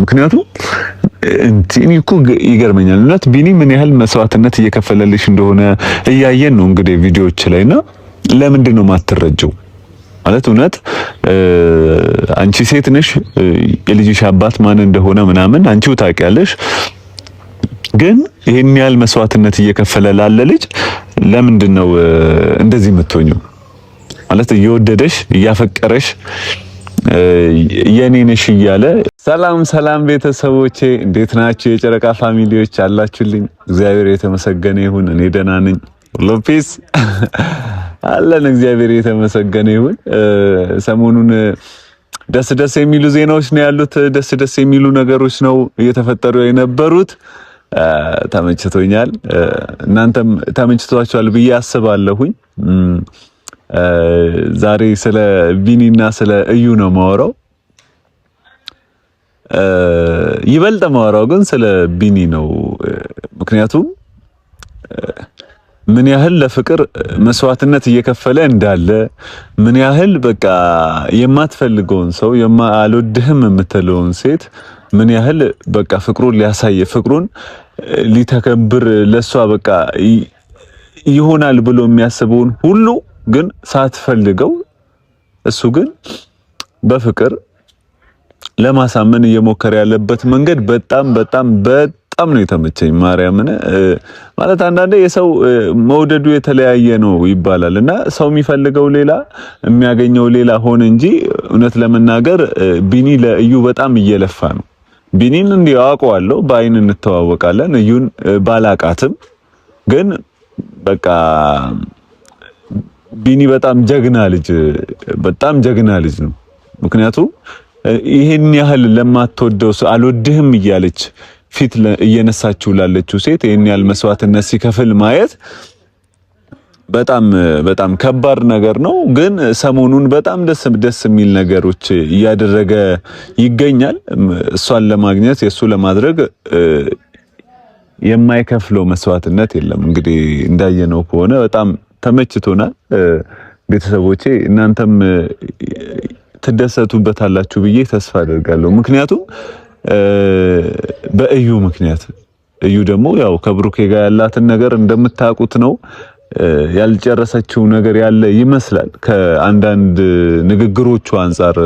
ምክንያቱም እኔ እኮ ይገርመኛል እውነት ቢኒ ምን ያህል መስዋዕትነት እየከፈለልሽ እንደሆነ እያየን ነው እንግዲህ ቪዲዮዎች ላይና ለምንድን ነው ማትረጀው? ማለት እውነት አንቺ ሴት ነሽ፣ የልጅሽ አባት ማን እንደሆነ ምናምን አንቺው ታውቂያለሽ። ግን ይሄን ያህል መስዋዕትነት እየከፈለ ላለ ልጅ ለምንድን ነው እንደዚህ የምትሆኚው? ማለት እየወደደሽ እያፈቀረሽ የኔ ነሽ እያለ። ሰላም ቤተሰቦቼ እንዴት ናችሁ? የጨረቃ ፋሚሊዎች አላችሁልኝ? እግዚአብሔር የተመሰገነ ይሁን፣ እኔ ደህና ነኝ። ሎፔስ አለን፣ እግዚአብሔር የተመሰገነ ይሁን። ሰሞኑን ደስ የሚሉ ዜናዎች ነው ያሉት፣ ደስ የሚሉ ነገሮች ነው እየተፈጠሩ የነበሩት። ተመችቶኛል፣ እናንተም ተመችቷችኋል ብዬ አስባለሁኝ። ዛሬ ስለ ቢኒና ስለ እዩ ነው ማወራው። ይበልጥ ማወራው ግን ስለ ቢኒ ነው። ምክንያቱም ምን ያህል ለፍቅር መስዋዕትነት እየከፈለ እንዳለ፣ ምን ያህል በቃ የማትፈልገውን ሰው አልወድህም የምትለውን ሴት ምን ያህል በቃ ፍቅሩን ሊያሳየ ፍቅሩን ሊተከብር ለሷ በቃ ይሆናል ብሎ የሚያስበውን ሁሉ ግን ሳትፈልገው እሱ ግን በፍቅር ለማሳመን እየሞከረ ያለበት መንገድ በጣም ነው የተመቸኝ። ማርያምን ማለት አንዳንዴ የሰው መውደዱ የተለያየ ነው ይባላል እና ሰው የሚፈልገው ሌላ የሚያገኘው ሌላ ሆነ እንጂ እውነት ለመናገር ቢኒ ለእዩ በጣም እየለፋ ነው። ቢኒን እንዲህ አውቀዋለሁ፣ በአይን እንተዋወቃለን። እዩን ባላቃትም ግን በቃ ቢኒ በጣም ጀግና ልጅ ነው። ምክንያቱም ይሄን ያህል ለማትወደው ሰው አልወድህም እያለች ፊት እየነሳችው ላለችው ሴት ይሄን ያህል መስዋዕትነት ሲከፍል ማየት በጣም ከባድ ነገር ነው። ግን ሰሞኑን በጣም ደስ የሚል ነገሮች እያደረገ ይገኛል። እሷን ለማግኘት የሱ ለማድረግ የማይከፍለው መስዋዕትነት የለም። እንግዲህ እንዳየነው ከሆነ በጣም ተመችቶናል። ቤተሰቦቼ እናንተም ትደሰቱበታላችሁ ብዬ ተስፋ አደርጋለሁ። ምክንያቱም በእዩ ምክንያት እዩ ደግሞ ያው ከብሩኬ ጋር ያላትን ነገር እንደምታውቁት ነው። ያልጨረሰችው ነገር ያለ ይመስላል ከአንዳንድ ንግግሮቹ አንፃር።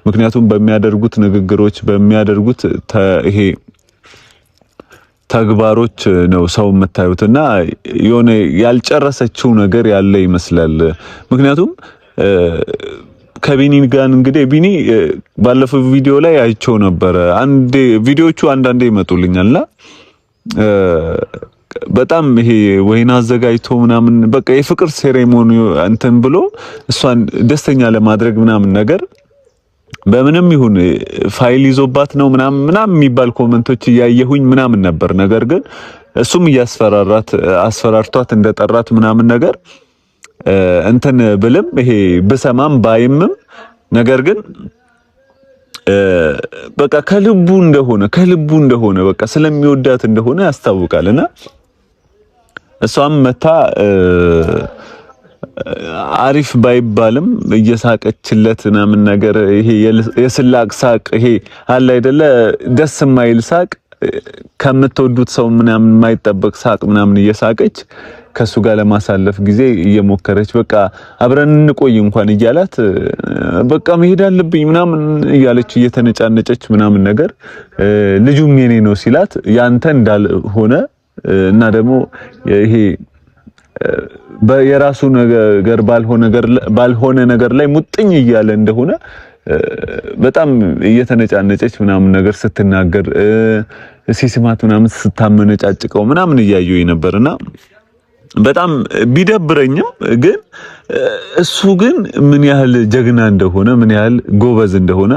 ምክንያቱም በሚያደርጉት ንግግሮች በሚያደርጉት ይሄ ተግባሮች ነው ሰው የምታዩትና የሆነ ያልጨረሰችው ነገር ያለ ይመስላል። ምክንያቱም ከቢኒ ጋር እንግዲህ ቢኒ ባለፈው ቪዲዮ ላይ አይቼው ነበር። ቪዲዮቹ አንዳንዴ ይመጡልኛልና በጣም ይሄ ወይን አዘጋጅቶ ምናምን በቃ የፍቅር ሴሬሞኒ እንትን ብሎ እሷን ደስተኛ ለማድረግ ምናምን ነገር በምንም ይሁን ፋይል ይዞባት ነው ምናምን የሚባል ኮሜንቶች እያየሁኝ ምናምን ነበር። ነገር ግን እሱም አስፈራርቷት እንደጠራት ምናምን ነገር እንትን ብልም ይሄ ብሰማም ባይምም ነገር ግን በቃ ከልቡ እንደሆነ በቃ ስለሚወዳት እንደሆነ ያስታውቃልና እሷም መታ አሪፍ ባይባልም እየሳቀችለት ምናምን ነገር ይሄ የስላቅ ሳቅ ይሄ አለ አይደለ ደስ የማይል ሳቅ ከምትወዱት ሰው ምናምን የማይጠበቅ ሳቅ ምናምን እየሳቀች ከሱ ጋር ለማሳለፍ ጊዜ እየሞከረች በቃ አብረን እንቆይ እንኳን እያላት በቃ መሄድ አለብኝ ምናምን እያለች እየተነጫነጨች ምናምን ነገር ልጁም የኔ ነው ሲላት ያንተ እንዳልሆነ እና ደግሞ ይሄ የራሱ ነገር ባልሆነ ነገር ላይ ሙጥኝ እያለ እንደሆነ በጣም እየተነጫነጨች ምናምን ነገር ስትናገር ሲስማት ምናምን ስታመነጫጭቀው ምናምን እያየሁኝ ነበርና በጣም ቢደብረኝም ግን እሱ ግን ምን ያህል ጀግና እንደሆነ ምን ያህል ጎበዝ እንደሆነ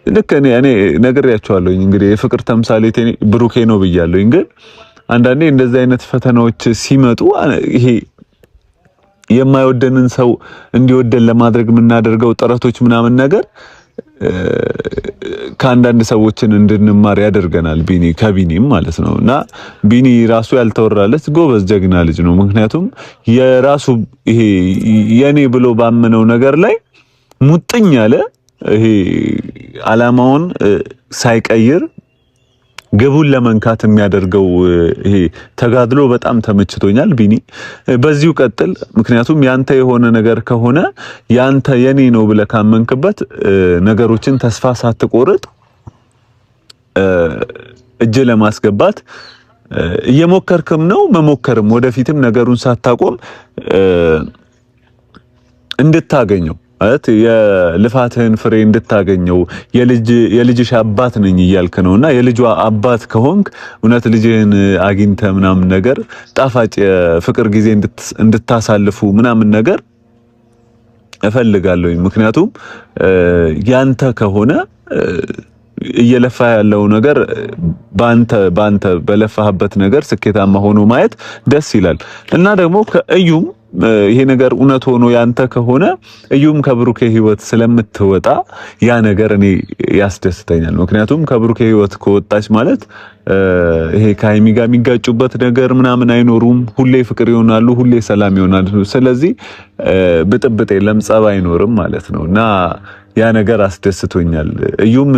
ልክ እኔ ነግሬያቸዋለሁኝ። እንግዲህ የፍቅር ተምሳሌት ብሩኬ ነው ብያለሁኝ። ግን አንዳንዴ እንደዚህ አይነት ፈተናዎች ሲመጡ ይሄ የማይወደንን ሰው እንዲወደን ለማድረግ የምናደርገው ጥረቶች ምናምን ነገር ከአንዳንድ ሰዎችን እንድንማር ያደርገናል። ከቢኒም ማለት ነው። እና ቢኒ ራሱ ያልተወራለት ጎበዝ ጀግና ልጅ ነው። ምክንያቱም የራሱ ይሄ የኔ ብሎ ባመነው ነገር ላይ ሙጥኝ ያለ ይሄ አላማውን ሳይቀይር ግቡን ለመንካት የሚያደርገው ይሄ ተጋድሎ በጣም ተመችቶኛል ቢኒ። በዚሁ ቀጥል። ምክንያቱም ያንተ የሆነ ነገር ከሆነ ያንተ የኔ ነው ብለህ ካመንክበት ነገሮችን ተስፋ ሳትቆርጥ እጅ ለማስገባት እየሞከርክም ነው መሞከርም ወደፊትም ነገሩን ሳታቆም እንድታገኘው ማለት የልፋትህን ፍሬ እንድታገኘው የልጅሽ አባት ነኝ እያልክ ነውና የልጇ አባት ከሆንክ እውነት ልጅህን አግኝተ ምናምን ነገር ጣፋጭ የፍቅር ጊዜ እንድታሳልፉ ምናምን ነገር እፈልጋለሁ። ምክንያቱም ያንተ ከሆነ እየለፋ ያለው ነገር ባንተ በለፋህበት ነገር ስኬታማ ሆኖ ማየት ደስ ይላል እና ደግሞ ከእዩም ይሄ ነገር እውነት ሆኖ ያንተ ከሆነ እዩም ከብሩኬ ህይወት ስለምትወጣ ያ ነገር እኔ ያስደስተኛል። ምክንያቱም ከብሩኬ ህይወት ከወጣች ማለት ይሄ ከሀይሚ ጋር የሚጋጩበት ነገር ምናምን አይኖሩም። ሁሌ ፍቅር ይሆናሉ፣ ሁሌ ሰላም ይሆናሉ። ስለዚህ ብጥብጥ የለም፣ ጸብ አይኖርም ማለት ነው እና ያ ነገር አስደስቶኛል። እዩም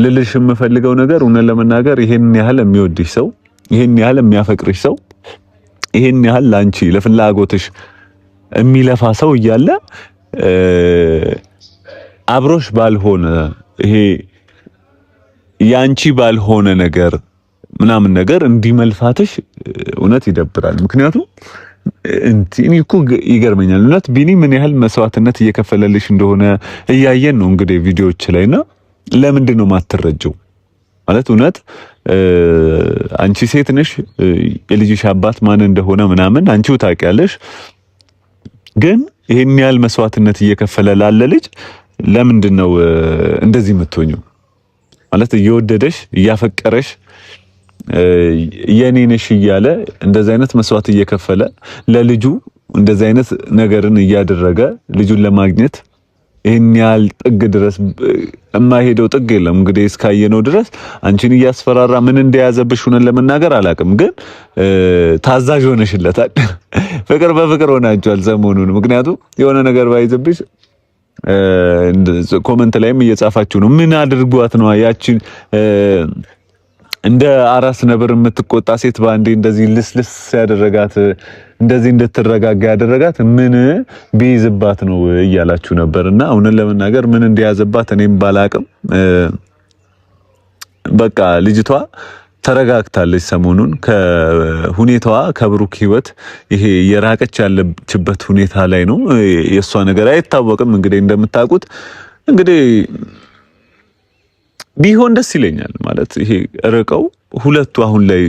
ልልሽ የምፈልገው ነገር እውነት ለመናገር ይሄን ያህል የሚወድሽ ሰው፣ ይሄን ያህል የሚያፈቅርሽ ሰው፣ ይሄን ያህል ላንቺ ለፍላጎትሽ የሚለፋ ሰው እያለ አብሮሽ ባልሆነ ይሄ ያንቺ ባልሆነ ነገር ምናምን ነገር እንዲመልፋትሽ እውነት ይደብራል። ምክንያቱም እኔ እኮ ይገርመኛል እውነት ቢኒ ምን ያህል መስዋዕትነት እየከፈለልሽ እንደሆነ እያየን ነው እንግዲህ ቪዲዮዎች ላይና ለምንድን ነው ማትረጀው? ማለት እውነት አንቺ ሴት ነሽ፣ የልጅሽ አባት ማን እንደሆነ ምናምን አንቺው ታውቂያለሽ። ግን ይሄን ያህል መስዋዕትነት እየከፈለ ላለ ልጅ ለምንድን ነው እንደዚህ የምትሆኚው? ማለት እየወደደሽ እያፈቀረሽ የኔ ነሽ እያለ እንደዚህ አይነት መስዋዕት እየከፈለ ለልጁ እንደዚህ አይነት ነገርን እያደረገ ልጁን ለማግኘት ይሄን ያህል ጥግ ድረስ የማይሄደው ጥግ የለም። እንግዲህ እስካየነው ድረስ አንቺን እያስፈራራ ምን እንደያዘብሽ ሆነን ለመናገር አላውቅም፣ ግን ታዛዥ ሆነሽለታል። ፍቅር በፍቅር ሆናችኋል ሰሞኑን። ምክንያቱም የሆነ ነገር ባይዘብሽ ኮመንት ላይም እየጻፋችሁ ነው። ምን አድርጓት ነው ያቺን እንደ አራስ ነብር የምትቆጣ ሴት ባንዴ እንደዚህ ልስልስ ያደረጋት እንደዚህ እንድትረጋጋ ያደረጋት ምን ቢይዝባት ነው እያላችሁ ነበርና እውነት ለመናገር ምን እንደያዘባት እኔም ባላቅም በቃ ልጅቷ ተረጋግታለች። ሰሞኑን ከሁኔታዋ ከብሩክ ህይወት ይሄ የራቀች ያለችበት ሁኔታ ላይ ነው። የሷ ነገር አይታወቅም። እንግዲህ እንደምታውቁት እንግዲህ ቢሆን ደስ ይለኛል ማለት ይሄ ርቀው ሁለቱ አሁን ላይ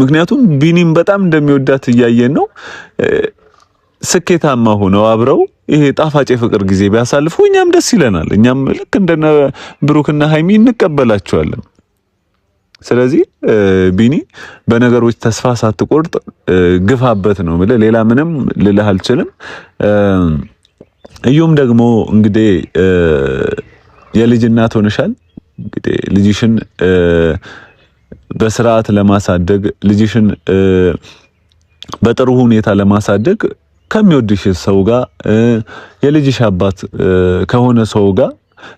ምክንያቱም ቢኒም በጣም እንደሚወዳት እያየን ነው። ስኬታማ ሆነው አብረው ይሄ ጣፋጭ የፍቅር ጊዜ ቢያሳልፉ እኛም ደስ ይለናል። እኛም ልክ እንደነ ብሩክና ሃይሚ እንቀበላቸዋለን። ስለዚህ ቢኒ በነገሮች ተስፋ ሳትቆርጥ ግፋበት ነው ማለት ሌላ ምንም ልልህ አልችልም። እዩም ደግሞ እንግዲህ የልጅ እናት ሆነሻል። እንግዲህ ልጅሽን በስርዓት ለማሳደግ ልጅሽን በጥሩ ሁኔታ ለማሳደግ ከሚወድሽ ሰው ጋር የልጅሽ አባት ከሆነ ሰው ጋር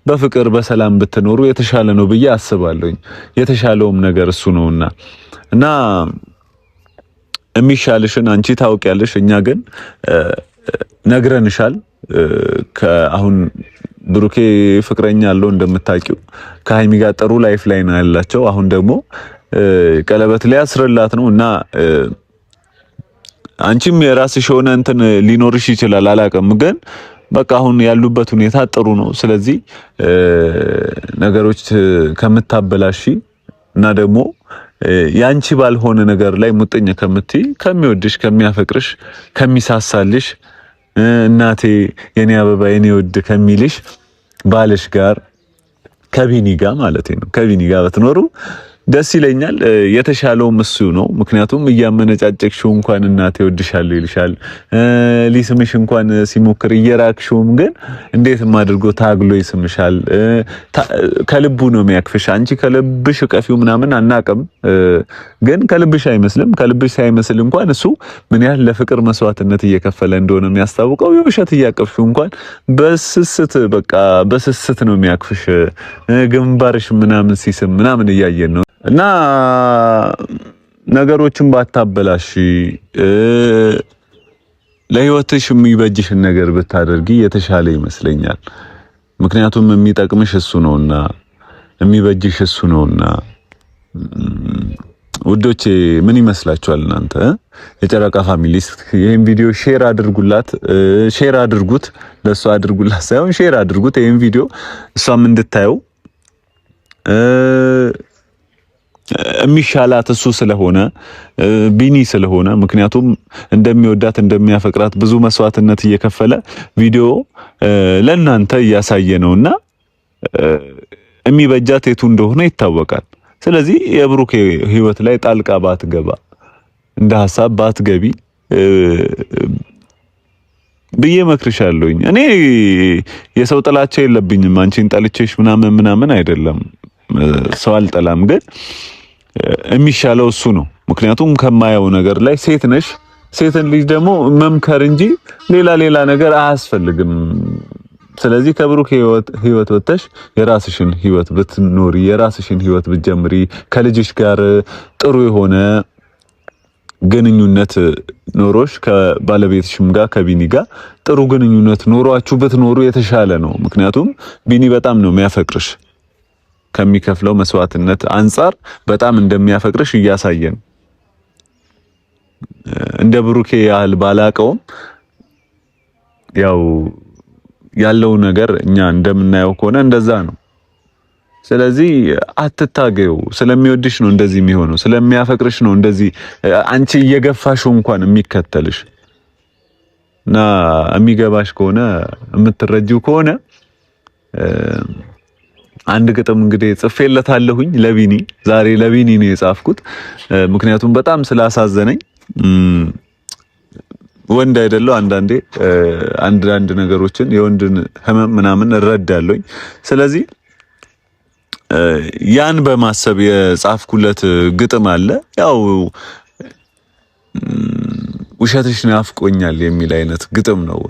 በፍቅር በሰላም ብትኖሩ የተሻለ ነው ብዬ አስባለሁኝ። የተሻለውም ነገር እሱ ነውና እና የሚሻልሽን አንቺ ታውቂያለሽ። እኛ ግን ነግረንሻል። ከአሁን ብሩኬ ፍቅረኛ አለው እንደምታውቂው፣ ከሃይሚ ጋር ጥሩ ላይፍ ላይ ነው ያላቸው። አሁን ደግሞ ቀለበት ላይ ያስረላት ነው እና አንቺም የራስሽ የሆነ እንትን ሊኖርሽ ይችላል አላውቅም፣ ግን በቃ አሁን ያሉበት ሁኔታ ጥሩ ነው። ስለዚህ ነገሮች ከምታበላሺ እና ደግሞ ያንቺ ባልሆነ ነገር ላይ ሙጥኝ ከምትይ ከሚወድሽ ከሚያፈቅርሽ ከሚሳሳልሽ እናቴ የኔ አበባ የኔ ወድ ከሚልሽ ባልሽ ጋር ከቢኒ ጋር ማለት ነው ከቢኒ ጋር ብትኖሩ ደስ ይለኛል። የተሻለውም እሱ ነው። ምክንያቱም እያመነጫጨቅሽው እንኳን እናቴ ወድሻለሁ ይልሻል። ሊስምሽ እንኳን ሲሞክር እየራቅሽውም ግን እንዴትም አድርጎ ታግሎ ይስምሻል። ከልቡ ነው የሚያክፍሽ። አንቺ ከልብሽ ቀፊው ምናምን አናቅም፣ ግን ከልብሽ አይመስልም። ከልብሽ ሳይመስል እንኳን እሱ ምን ያህል ለፍቅር መስዋዕትነት እየከፈለ እንደሆነ የሚያስታውቀው የውሸት እያቀፍሽው እንኳን በስስት በቃ በስስት ነው የሚያክፍሽ። ግንባርሽ ምናምን ሲስም ምናምን እያየን ነው። እና ነገሮችን ባታበላሽ ለህይወትሽ የሚበጅሽን ነገር ብታደርጊ የተሻለ ይመስለኛል። ምክንያቱም የሚጠቅምሽ እሱ ነውና የሚበጅሽ እሱ ነውና። ውዶቼ ምን ይመስላችኋል እናንተ? የጨረቃ ፋሚሊስ ይሄን ቪዲዮ ሼር አድርጉላት፣ ሼር አድርጉት። ለሷ አድርጉላት ሳይሆን ሼር አድርጉት ይሄን ቪዲዮ እሷም እንድታየው። የሚሻላት እሱ ስለሆነ ቢኒ ስለሆነ፣ ምክንያቱም እንደሚወዳት እንደሚያፈቅራት ብዙ መስዋዕትነት እየከፈለ ቪዲዮ ለእናንተ እያሳየ ነውና የሚበጃት የቱ እንደሆነ ይታወቃል። ስለዚህ የብሩክ ህይወት ላይ ጣልቃ ባትገባ፣ እንደ ሐሳብ ባትገቢ ብዬ መክርሻለሁኝ። እኔ የሰው ጥላቻ የለብኝም። አንቺን ጠልቼሽ ምናምን አይደለም፣ ሰው አልጠላም። ግን የሚሻለው እሱ ነው። ምክንያቱም ከማየው ነገር ላይ ሴት ነሽ። ሴትን ልጅ ደግሞ መምከር እንጂ ሌላ ነገር አያስፈልግም። ስለዚህ ከብሩክ ህይወት ወጥተሽ የራስሽን ህይወት ብትኖሪ፣ የራስሽን ህይወት ብትጀምሪ፣ ከልጅሽ ጋር ጥሩ የሆነ ግንኙነት ኖሮሽ ከባለቤትሽም ጋር ከቢኒ ጋር ጥሩ ግንኙነት ኖሯችሁ ብትኖሩ የተሻለ ነው። ምክንያቱም ቢኒ በጣም ነው የሚያፈቅርሽ። ከሚከፍለው መስዋዕትነት አንጻር በጣም እንደሚያፈቅርሽ እያሳየን፣ እንደ ብሩኬ ያህል ባላቀውም ያው ያለው ነገር እኛ እንደምናየው ከሆነ እንደዛ ነው። ስለዚህ አትታገዩ። ስለሚወድሽ ነው እንደዚህ የሚሆነው፣ ስለሚያፈቅርሽ ነው እንደዚህ አንቺ እየገፋሽው እንኳን የሚከተልሽ እና የሚገባሽ ከሆነ የምትረጂው ከሆነ አንድ ግጥም እንግዲህ ጽፌለታለሁኝ ለቢኒ። ዛሬ ለቢኒ ነው የጻፍኩት፣ ምክንያቱም በጣም ስላሳዘነኝ። ወንድ አይደለው አንዳንዴ አንድ ነገሮችን የወንድን ህመም ምናምን እረዳለሁኝ። ስለዚህ ያን በማሰብ የጻፍኩለት ግጥም አለ። ያው ውሸትሽ ናፍቆኛል የሚል አይነት ግጥም ነው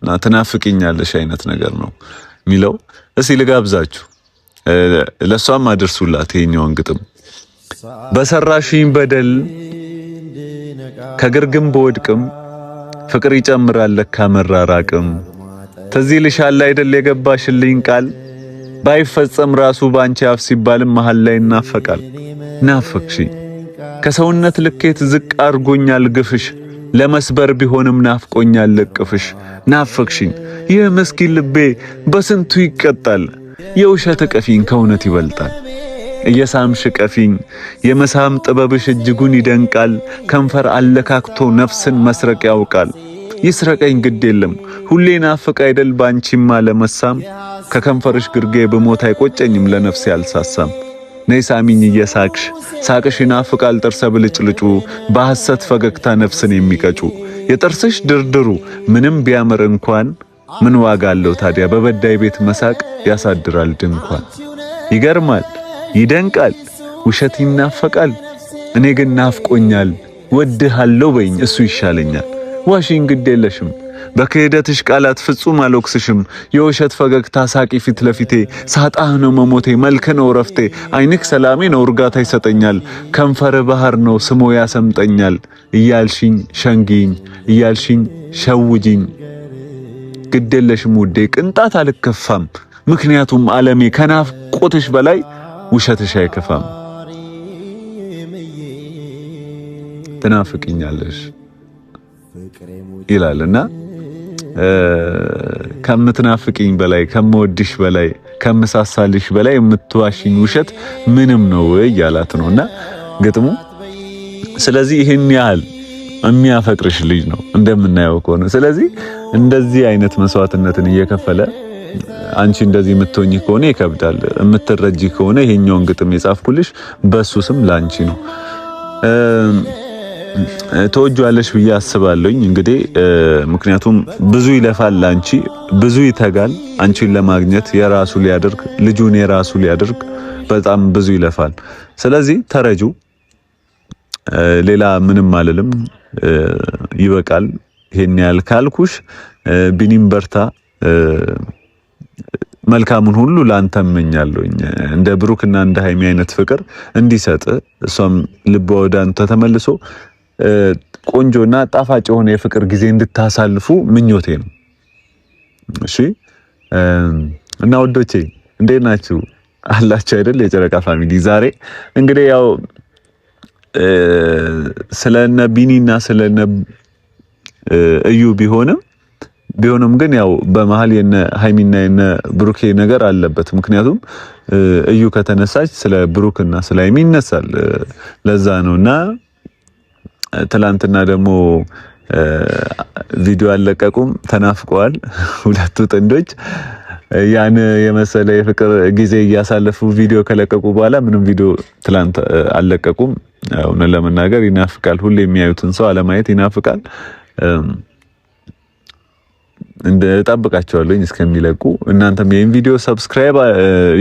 እና ትናፍቂኛለሽ አይነት ነገር ነው የሚለው። እስኪ ልጋብዛችሁ፣ ለሷም አድርሱላት ይሄኛውን ግጥም። በሰራሽኝ በደል ከግርግም በወድቅም ፍቅር ይጨምራል ለካ መራራቅም። ትዝ ይልሻል አይደል የገባሽልኝ ቃል፣ ባይፈጸም ራሱ ባንቺ አፍ ሲባልም መሃል ላይ እናፈቃል። ናፈቅሽኝ ከሰውነት ልኬት ዝቅ አርጎኛል ግፍሽ፣ ለመስበር ቢሆንም ናፍቆኛል ለቅፍሽ። ናፈቅሽኝ ይህ ምስኪን ልቤ በስንቱ ይቀጣል፣ የውሸት ቀፊኝ ከእውነት ይበልጣል። እየሳምሽ ቀፊኝ የመሳም ጥበብሽ እጅጉን ይደንቃል፣ ከንፈር አለካክቶ ነፍስን መስረቅ ያውቃል። ይስረቀኝ ግድ የለም ሁሌ ናፍቅ አይደል ባንቺማ ለመሳም፣ ከከንፈርሽ ግርጌ በሞት አይቆጨኝም ለነፍሴ አልሳሳም። ነይ ሳሚኝ እየሳቅሽ ሳቅሽ ይናፍቃል ጥርሰ ብልጭልጩ፣ በሐሰት ፈገግታ ነፍስን የሚቀጩ። የጥርስሽ ድርድሩ ምንም ቢያምር እንኳን ምን ዋጋ አለው ታዲያ በበዳይ ቤት መሳቅ ያሳድራል ድንኳን። ይገርማል ይደንቃል ውሸት ይናፈቃል፣ እኔ ግን ናፍቆኛል ወድሃለሁ በይኝ እሱ ይሻለኛል። ዋሽኝ ግድ የለሽም በክህደትሽ ቃላት ፍጹም አልወቅስሽም፣ የውሸት ፈገግታ ሳቂ ፊት ለፊቴ፣ ሳጣህ ነው መሞቴ መልክ ነው ረፍቴ። አይንክ ሰላሜ ነው እርጋታ ይሰጠኛል፣ ከንፈር ባህር ነው ስሞ ያሰምጠኛል። እያልሽኝ ሸንጊኝ እያልሽኝ ሸውጂኝ ግድ የለሽም ውዴ ቅንጣት አልከፋም፣ ምክንያቱም ዓለሜ ከናፍቆትሽ በላይ ውሸትሽ አይከፋም። ትናፍቅኛለሽ ይላልና ከምትናፍቅኝ በላይ ከምወድሽ በላይ ከምሳሳልሽ በላይ የምትዋሽኝ ውሸት ምንም ነው እያላት ነውና ግጥሙ። ስለዚህ ይሄን ያህል የሚያፈቅርሽ ልጅ ነው እንደምናየው ከሆነ። ስለዚህ እንደዚህ አይነት መስዋዕትነትን እየከፈለ አንቺ እንደዚህ የምትሆኚ ከሆነ ይከብዳል። የምትረጂ ከሆነ ይሄኛውን ግጥም የጻፍኩልሽ በሱ ስም ላንቺ ነው። ተወጇለሽ ብዬ አስባለሁኝ። እንግዲህ ምክንያቱም ብዙ ይለፋል ላንቺ፣ ብዙ ይተጋል አንቺን ለማግኘት፣ የራሱ ሊያደርግ ልጁን የራሱ ሊያደርግ በጣም ብዙ ይለፋል። ስለዚህ ተረጁ። ሌላ ምንም አልልም። ይበቃል። ይሄን ያህል ካልኩሽ ቢኒም በርታ። መልካሙን ሁሉ ላንተ እመኛለሁኝ። እንደ ብሩክና እንደ ሃይሚ አይነት ፍቅር እንዲሰጥ እሷም ልቧ ወደ አንተ ተመልሶ ቆንጆና ጣፋጭ የሆነ የፍቅር ጊዜ እንድታሳልፉ ምኞቴ ነው። እሺ እና ወዶቼ እንዴት ናችሁ? አላችሁ አይደል? የጨረቃ ፋሚሊ ዛሬ እንግዲህ ያው ስለነ ቢኒና ስለነ እዩ ቢሆንም ግን ያው በመሃል የነ ሃይሚና የነ ብሩኬ ነገር አለበት። ምክንያቱም እዩ ከተነሳች ስለ ብሩክና ስለ ሃይሚ ይነሳል። ለዛ ነውና ትላንትና ደግሞ ቪዲዮ አለቀቁም፣ ተናፍቀዋል ሁለቱ ጥንዶች። ያን የመሰለ የፍቅር ጊዜ እያሳለፉ ቪዲዮ ከለቀቁ በኋላ ምንም ቪዲዮ ትላንት አለቀቁም። እውነት ለመናገር ይናፍቃል። ሁሌ የሚያዩትን ሰው አለማየት ይናፍቃል። እንጠብቃቸዋለሁ እስከሚለቁ። እናንተም ይሄን ቪዲዮ ሰብስክራይብ፣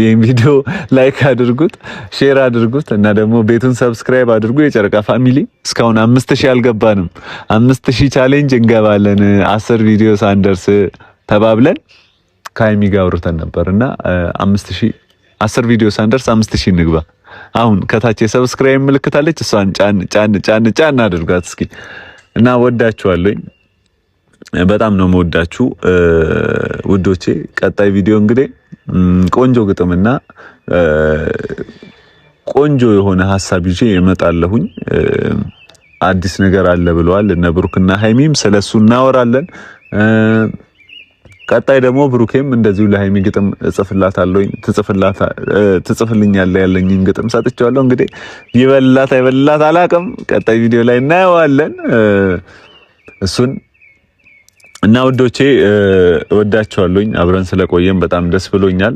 ይሄን ቪዲዮ ላይክ አድርጉት፣ ሼር አድርጉት እና ደግሞ ቤቱን ሰብስክራይብ አድርጉ። የጨረቃ ፋሚሊ እስካሁን 5000 አልገባንም። 5000 ቻሌንጅ እንገባለን 10 ቪዲዮ ሳንደርስ ተባብለን ከሃይሚ ጋር አውርተን ነበርና 5000 10 ቪዲዮ ሳንደርስ 5000 እንግባ። አሁን ከታች የሰብስክራይብ ምልክት አለች፣ እሷን ጫን አድርጓት እስኪ እና ወዳችኋለሁ። በጣም ነው የምወዳችሁ ውዶቼ። ቀጣይ ቪዲዮ እንግዲህ ቆንጆ ግጥምና ቆንጆ የሆነ ሐሳብ ይዤ እመጣለሁኝ። አዲስ ነገር አለ ብለዋል እነ ብሩክና ሃይሚም፣ ስለሱ እናወራለን። ቀጣይ ደግሞ ብሩኬም እንደዚሁ ለሃይሚ ግጥም እጽፍላታለሁ፣ ትጽፍልኛለህ ያለኝን ግጥም ሰጥቻለሁ። እንግዲህ ይበላት አይበላት አላቅም። ቀጣይ ቪዲዮ ላይ እናየዋለን እሱን እና ውዶቼ እወዳችኋለሁ። አብረን ስለቆየን በጣም ደስ ብሎኛል።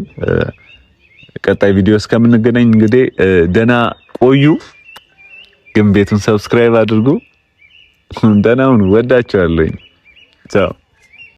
ቀጣይ ቪዲዮ እስከምንገናኝ እንግዲህ ደና ቆዩ። ግን ቤቱን ሰብስክራይብ አድርጉ። ደህና ሁኑ። እወዳችኋለሁ። ቻው